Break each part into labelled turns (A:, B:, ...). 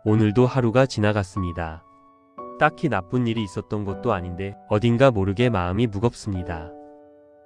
A: 오늘도 하루가 지나갔습니다. 딱히 나쁜 일이 있었던 것도 아닌데 어딘가 모르게 마음이 무겁습니다.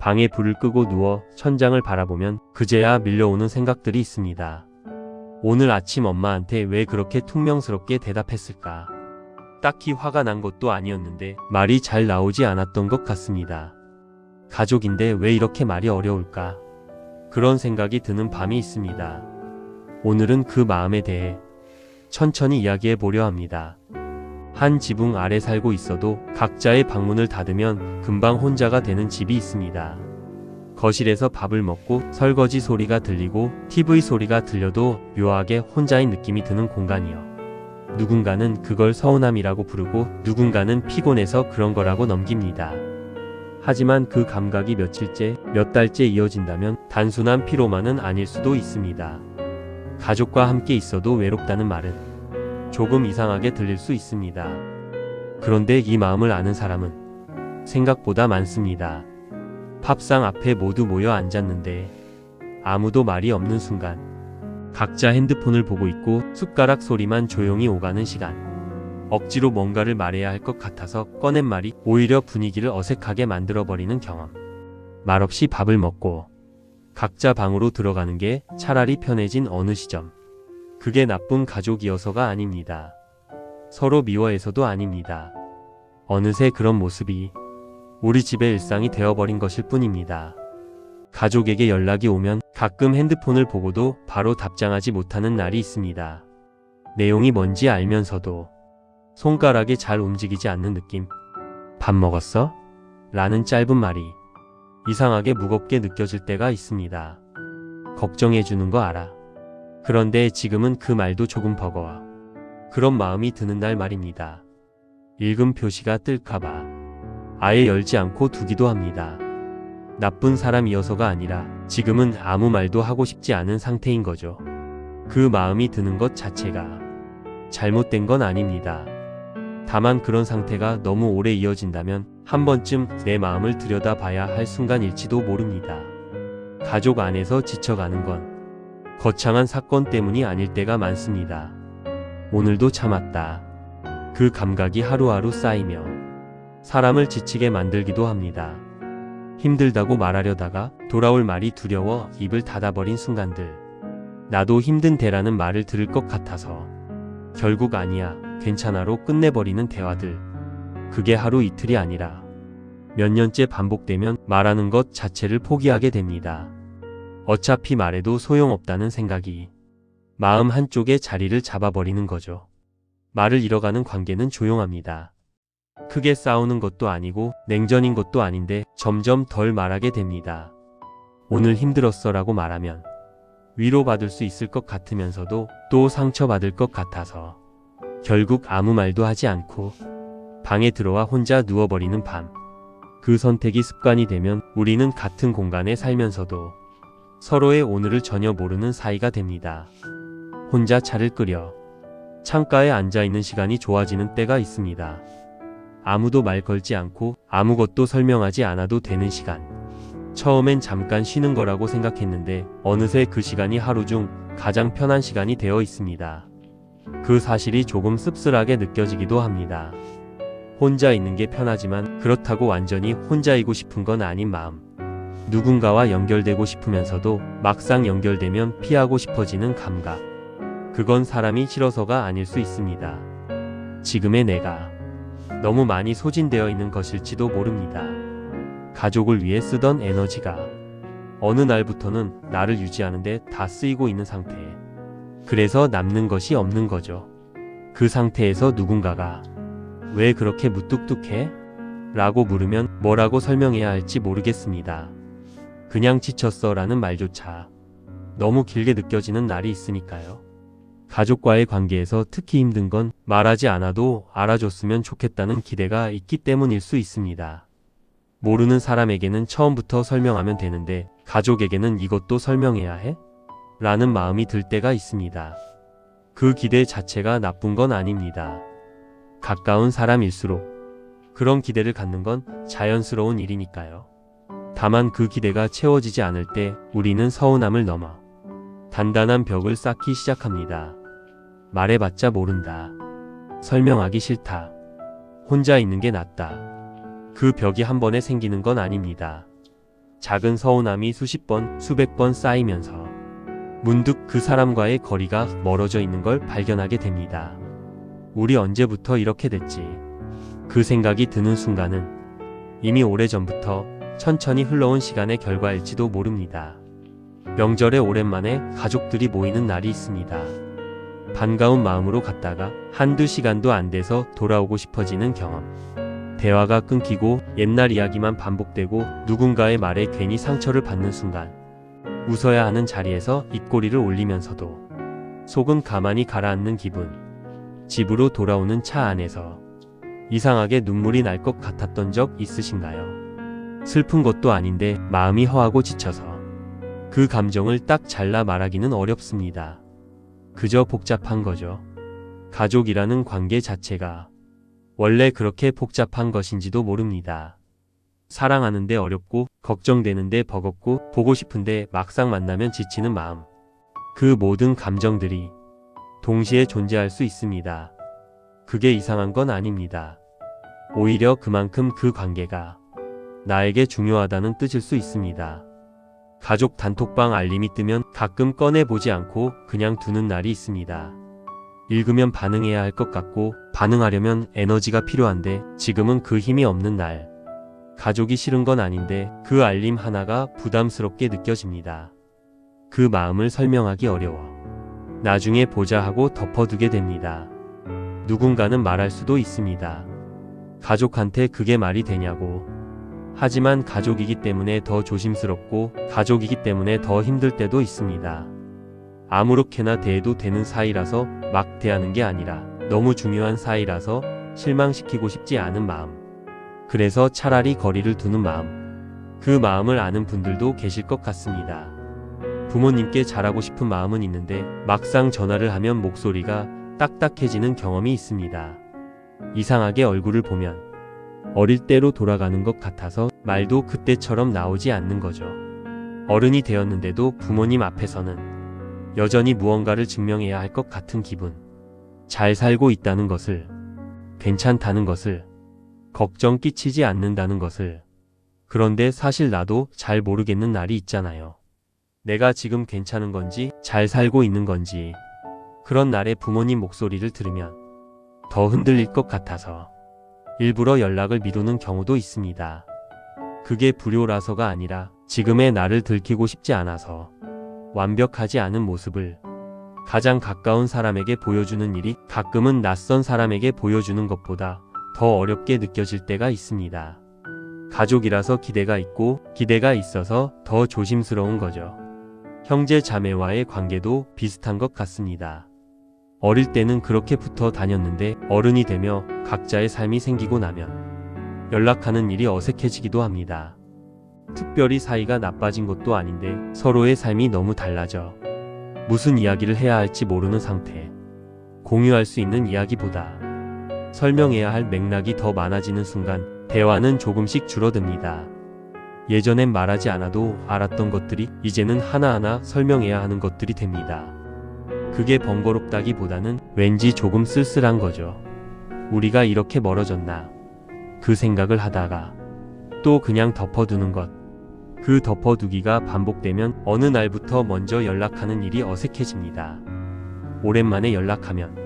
A: 방에 불을 끄고 누워 천장을 바라보면 그제야 밀려오는 생각들이 있습니다. 오늘 아침 엄마한테 왜 그렇게 퉁명스럽게 대답했을까? 딱히 화가 난 것도 아니었는데 말이 잘 나오지 않았던 것 같습니다. 가족인데 왜 이렇게 말이 어려울까? 그런 생각이 드는 밤이 있습니다. 오늘은 그 마음에 대해 천천히 이야기해 보려 합니다. 한 지붕 아래 살고 있어도 각자의 방문을 닫으면 금방 혼자가 되는 집이 있습니다. 거실에서 밥을 먹고 설거지 소리가 들리고 TV 소리가 들려도 묘하게 혼자인 느낌이 드는 공간이요. 누군가는 그걸 서운함이라고 부르고 누군가는 피곤해서 그런 거라고 넘깁니다. 하지만 그 감각이 며칠째, 몇 달째 이어진다면 단순한 피로만은 아닐 수도 있습니다. 가족과 함께 있어도 외롭다는 말은 조금 이상하게 들릴 수 있습니다. 그런데 이 마음을 아는 사람은 생각보다 많습니다. 밥상 앞에 모두 모여 앉았는데 아무도 말이 없는 순간 각자 핸드폰을 보고 있고 숟가락 소리만 조용히 오가는 시간. 억지로 뭔가를 말해야 할 것 같아서 꺼낸 말이 오히려 분위기를 어색하게 만들어버리는 경험. 말없이 밥을 먹고 각자 방으로 들어가는 게 차라리 편해진 어느 시점. 그게 나쁜 가족이어서가 아닙니다. 서로 미워해서도 아닙니다. 어느새 그런 모습이 우리 집의 일상이 되어버린 것일 뿐입니다. 가족에게 연락이 오면 가끔 핸드폰을 보고도 바로 답장하지 못하는 날이 있습니다. 내용이 뭔지 알면서도 손가락이 잘 움직이지 않는 느낌. 밥 먹었어? 라는 짧은 말이 이상하게 무겁게 느껴질 때가 있습니다. 걱정해주는 거 알아. 그런데 지금은 그 말도 조금 버거워. 그런 마음이 드는 날 말입니다. 읽음 표시가 뜰까봐 아예 열지 않고 두기도 합니다. 나쁜 사람이어서가 아니라 지금은 아무 말도 하고 싶지 않은 상태인 거죠. 그 마음이 드는 것 자체가 잘못된 건 아닙니다. 다만 그런 상태가 너무 오래 이어진다면 한 번쯤 내 마음을 들여다봐야 할 순간일지도 모릅니다. 가족 안에서 지쳐가는 건 거창한 사건 때문이 아닐 때가 많습니다. 오늘도 참았다. 그 감각이 하루하루 쌓이며 사람을 지치게 만들기도 합니다. 힘들다고 말하려다가 돌아올 말이 두려워 입을 닫아버린 순간들. 나도 힘든데라는 말을 들을 것 같아서 결국 아니야, 괜찮아로 끝내버리는 대화들. 그게 하루 이틀이 아니라 몇 년째 반복되면 말하는 것 자체를 포기하게 됩니다. 어차피 말해도 소용없다는 생각이 마음 한쪽에 자리를 잡아버리는 거죠. 말을 잃어가는 관계는 조용합니다. 크게 싸우는 것도 아니고 냉전인 것도 아닌데 점점 덜 말하게 됩니다. 오늘 힘들었어 라고 말하면 위로받을 수 있을 것 같으면서도 또 상처받을 것 같아서 결국 아무 말도 하지 않고 방에 들어와 혼자 누워버리는 밤. 그 선택이 습관이 되면 우리는 같은 공간에 살면서도 서로의 오늘을 전혀 모르는 사이가 됩니다. 혼자 차를 끓여 창가에 앉아있는 시간이 좋아지는 때가 있습니다. 아무도 말 걸지 않고 아무것도 설명하지 않아도 되는 시간. 처음엔 잠깐 쉬는 거라고 생각했는데 어느새 그 시간이 하루 중 가장 편한 시간이 되어 있습니다. 그 사실이 조금 씁쓸하게 느껴지기도 합니다. 혼자 있는 게 편하지만 그렇다고 완전히 혼자이고 싶은 건 아닌 마음. 누군가와 연결되고 싶으면서도 막상 연결되면 피하고 싶어지는 감각. 그건 사람이 싫어서가 아닐 수 있습니다. 지금의 내가 너무 많이 소진되어 있는 것일지도 모릅니다. 가족을 위해 쓰던 에너지가 어느 날부터는 나를 유지하는데 다 쓰이고 있는 상태. 그래서 남는 것이 없는 거죠. 그 상태에서 누군가가 왜 그렇게 무뚝뚝해? 라고 물으면 뭐라고 설명해야 할지 모르겠습니다. 그냥 지쳤어 라는 말조차 너무 길게 느껴지는 날이 있으니까요. 가족과의 관계에서 특히 힘든 건 말하지 않아도 알아줬으면 좋겠다는 기대가 있기 때문일 수 있습니다. 모르는 사람에게는 처음부터 설명하면 되는데 가족에게는 이것도 설명해야 해? 라는 마음이 들 때가 있습니다. 그 기대 자체가 나쁜 건 아닙니다. 가까운 사람일수록 그런 기대를 갖는 건 자연스러운 일이니까요. 다만 그 기대가 채워지지 않을 때 우리는 서운함을 넘어 단단한 벽을 쌓기 시작합니다. 말해봤자 모른다. 설명하기 싫다. 혼자 있는 게 낫다. 그 벽이 한 번에 생기는 건 아닙니다. 작은 서운함이 수십 번, 수백 번 쌓이면서 문득 그 사람과의 거리가 멀어져 있는 걸 발견하게 됩니다. 우리 언제부터 이렇게 됐지? 그 생각이 드는 순간은 이미 오래전부터 천천히 흘러온 시간의 결과일지도 모릅니다. 명절에 오랜만에 가족들이 모이는 날이 있습니다. 반가운 마음으로 갔다가 한두 시간도 안 돼서 돌아오고 싶어지는 경험. 대화가 끊기고 옛날 이야기만 반복되고 누군가의 말에 괜히 상처를 받는 순간. 웃어야 하는 자리에서 입꼬리를 올리면서도 속은 가만히 가라앉는 기분. 집으로 돌아오는 차 안에서 이상하게 눈물이 날 것 같았던 적 있으신가요? 슬픈 것도 아닌데 마음이 허하고 지쳐서 그 감정을 딱 잘라 말하기는 어렵습니다. 그저 복잡한 거죠. 가족이라는 관계 자체가 원래 그렇게 복잡한 것인지도 모릅니다. 사랑하는데 어렵고 걱정되는데 버겁고 보고 싶은데 막상 만나면 지치는 마음. 그 모든 감정들이 동시에 존재할 수 있습니다. 그게 이상한 건 아닙니다. 오히려 그만큼 그 관계가 나에게 중요하다는 뜻일 수 있습니다. 가족 단톡방 알림이 뜨면 가끔 꺼내보지 않고 그냥 두는 날이 있습니다. 읽으면 반응해야 할 것 같고 반응하려면 에너지가 필요한데 지금은 그 힘이 없는 날. 가족이 싫은 건 아닌데 그 알림 하나가 부담스럽게 느껴집니다. 그 마음을 설명하기 어려워. 나중에 보자 하고 덮어두게 됩니다. 누군가는 말할 수도 있습니다. 가족한테 그게 말이 되냐고. 하지만 가족이기 때문에 더 조심스럽고 가족이기 때문에 더 힘들 때도 있습니다. 아무렇게나 대해도 되는 사이라서 막 대하는 게 아니라 너무 중요한 사이라서 실망시키고 싶지 않은 마음. 그래서 차라리 거리를 두는 마음. 그 마음을 아는 분들도 계실 것 같습니다. 부모님께 잘하고 싶은 마음은 있는데 막상 전화를 하면 목소리가 딱딱해지는 경험이 있습니다. 이상하게 얼굴을 보면 어릴 때로 돌아가는 것 같아서 말도 그때처럼 나오지 않는 거죠. 어른이 되었는데도 부모님 앞에서는 여전히 무언가를 증명해야 할 것 같은 기분. 잘 살고 있다는 것을, 괜찮다는 것을, 걱정 끼치지 않는다는 것을. 그런데 사실 나도 잘 모르겠는 날이 있잖아요. 내가 지금 괜찮은 건지, 잘 살고 있는 건지. 그런 날에 부모님 목소리를 들으면 더 흔들릴 것 같아서 일부러 연락을 미루는 경우도 있습니다. 그게 불효라서가 아니라 지금의 나를 들키고 싶지 않아서 완벽하지 않은 모습을 가장 가까운 사람에게 보여주는 일이 가끔은 낯선 사람에게 보여주는 것보다 더 어렵게 느껴질 때가 있습니다. 가족이라서 기대가 있고 기대가 있어서 더 조심스러운 거죠. 형제 자매와의 관계도 비슷한 것 같습니다. 어릴 때는 그렇게 붙어 다녔는데 어른이 되며 각자의 삶이 생기고 나면 연락하는 일이 어색해지기도 합니다. 특별히 사이가 나빠진 것도 아닌데 서로의 삶이 너무 달라져 무슨 이야기를 해야 할지 모르는 상태. 공유할 수 있는 이야기보다 설명해야 할 맥락이 더 많아지는 순간 대화는 조금씩 줄어듭니다. 예전엔 말하지 않아도 알았던 것들이 이제는 하나하나 설명해야 하는 것들이 됩니다. 그게 번거롭다기보다는 왠지 조금 쓸쓸한 거죠. 우리가 이렇게 멀어졌나? 그 생각을 하다가 또 그냥 덮어두는 것. 그 덮어두기가 반복되면 어느 날부터 먼저 연락하는 일이 어색해집니다. 오랜만에 연락하면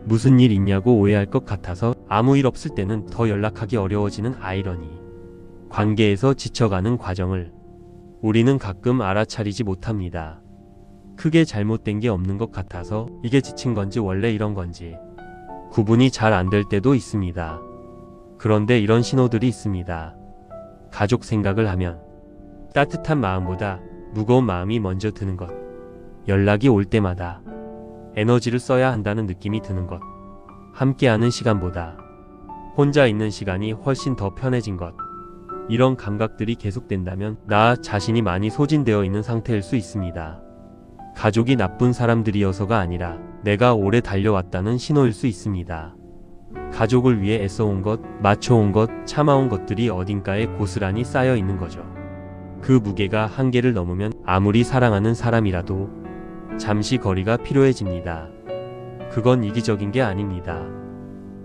A: 무슨 일 있냐고 오해할 것 같아서 아무 일 없을 때는 더 연락하기 어려워지는 아이러니. 관계에서 지쳐가는 과정을 우리는 가끔 알아차리지 못합니다. 크게 잘못된 게 없는 것 같아서 이게 지친 건지 원래 이런 건지 구분이 잘 안 될 때도 있습니다. 그런데 이런 신호들이 있습니다. 가족 생각을 하면 따뜻한 마음보다 무거운 마음이 먼저 드는 것. 연락이 올 때마다 에너지를 써야 한다는 느낌이 드는 것. 함께하는 시간보다 혼자 있는 시간이 훨씬 더 편해진 것. 이런 감각들이 계속된다면 나 자신이 많이 소진되어 있는 상태일 수 있습니다. 가족이 나쁜 사람들이어서가 아니라 내가 오래 달려왔다는 신호일 수 있습니다. 가족을 위해 애써온 것, 맞춰온 것, 참아온 것들이 어딘가에 고스란히 쌓여 있는 거죠. 그 무게가 한계를 넘으면 아무리 사랑하는 사람이라도 잠시 거리가 필요해집니다. 그건 이기적인 게 아닙니다.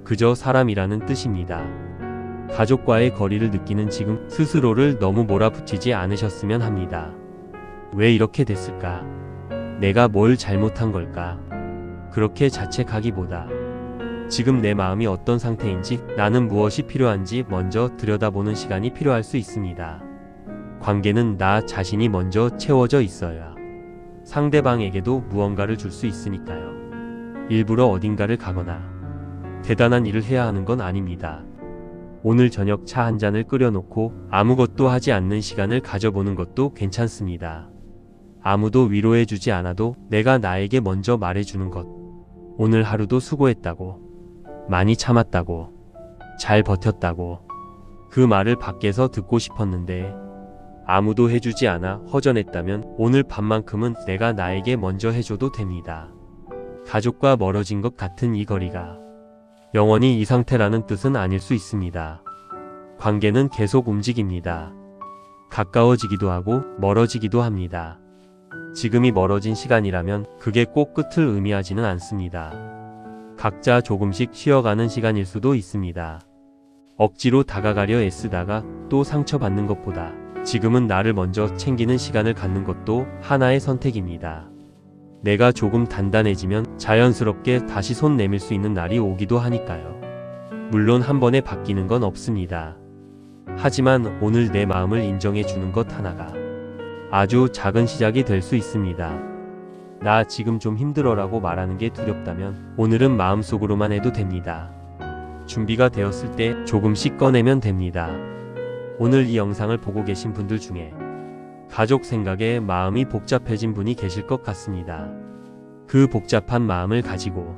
A: 그저 사람이라는 뜻입니다. 가족과의 거리를 느끼는 지금 스스로를 너무 몰아붙이지 않으셨으면 합니다. 왜 이렇게 됐을까? 내가 뭘 잘못한 걸까? 그렇게 자책하기보다 지금 내 마음이 어떤 상태인지, 나는 무엇이 필요한지 먼저 들여다보는 시간이 필요할 수 있습니다. 관계는 나 자신이 먼저 채워져 있어야 상대방에게도 무언가를 줄 수 있으니까요. 일부러 어딘가를 가거나 대단한 일을 해야 하는 건 아닙니다. 오늘 저녁 차 한 잔을 끓여놓고 아무것도 하지 않는 시간을 가져보는 것도 괜찮습니다. 아무도 위로해주지 않아도 내가 나에게 먼저 말해주는 것. 오늘 하루도 수고했다고, 많이 참았다고, 잘 버텼다고. 그 말을 밖에서 듣고 싶었는데 아무도 해주지 않아 허전했다면 오늘 밤만큼은 내가 나에게 먼저 해줘도 됩니다. 가족과 멀어진 것 같은 이 거리가 영원히 이 상태라는 뜻은 아닐 수 있습니다. 관계는 계속 움직입니다. 가까워지기도 하고 멀어지기도 합니다. 지금이 멀어진 시간이라면 그게 꼭 끝을 의미하지는 않습니다. 각자 조금씩 쉬어가는 시간일 수도 있습니다. 억지로 다가가려 애쓰다가 또 상처받는 것보다 지금은 나를 먼저 챙기는 시간을 갖는 것도 하나의 선택입니다. 내가 조금 단단해지면 자연스럽게 다시 손 내밀 수 있는 날이 오기도 하니까요. 물론 한 번에 바뀌는 건 없습니다. 하지만 오늘 내 마음을 인정해 주는 것 하나가 아주 작은 시작이 될 수 있습니다. 나 지금 좀 힘들어라고 말하는 게 두렵다면 오늘은 마음속으로만 해도 됩니다. 준비가 되었을 때 조금씩 꺼내면 됩니다. 오늘 이 영상을 보고 계신 분들 중에 가족 생각에 마음이 복잡해진 분이 계실 것 같습니다. 그 복잡한 마음을 가지고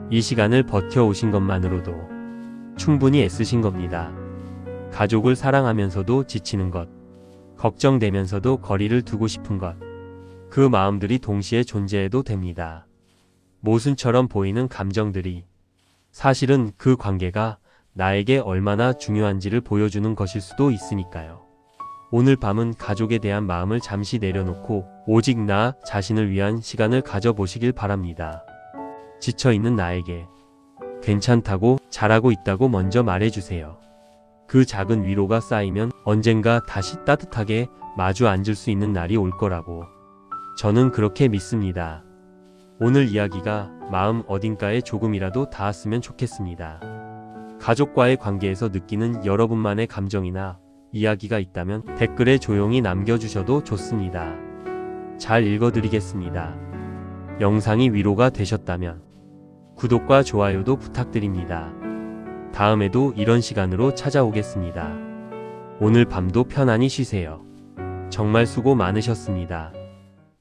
A: 이 시간을 버텨오신 것만으로도 충분히 애쓰신 겁니다. 가족을 사랑하면서도 지치는 것, 걱정되면서도 거리를 두고 싶은 것, 그 마음들이 동시에 존재해도 됩니다. 모순처럼 보이는 감정들이 사실은 그 관계가 나에게 얼마나 중요한지를 보여주는 것일 수도 있으니까요. 오늘 밤은 가족에 대한 마음을 잠시 내려놓고 오직 나 자신을 위한 시간을 가져보시길 바랍니다. 지쳐있는 나에게 괜찮다고, 잘하고 있다고 먼저 말해주세요. 그 작은 위로가 쌓이면 언젠가 다시 따뜻하게 마주 앉을 수 있는 날이 올 거라고 저는 그렇게 믿습니다. 오늘 이야기가 마음 어딘가에 조금이라도 닿았으면 좋겠습니다. 가족과의 관계에서 느끼는 여러분만의 감정이나 이야기가 있다면 댓글에 조용히 남겨주셔도 좋습니다. 잘 읽어드리겠습니다. 영상이 위로가 되셨다면 구독과 좋아요도 부탁드립니다. 다음에도 이런 시간으로 찾아오겠습니다. 오늘 밤도 편안히 쉬세요. 정말 수고 많으셨습니다.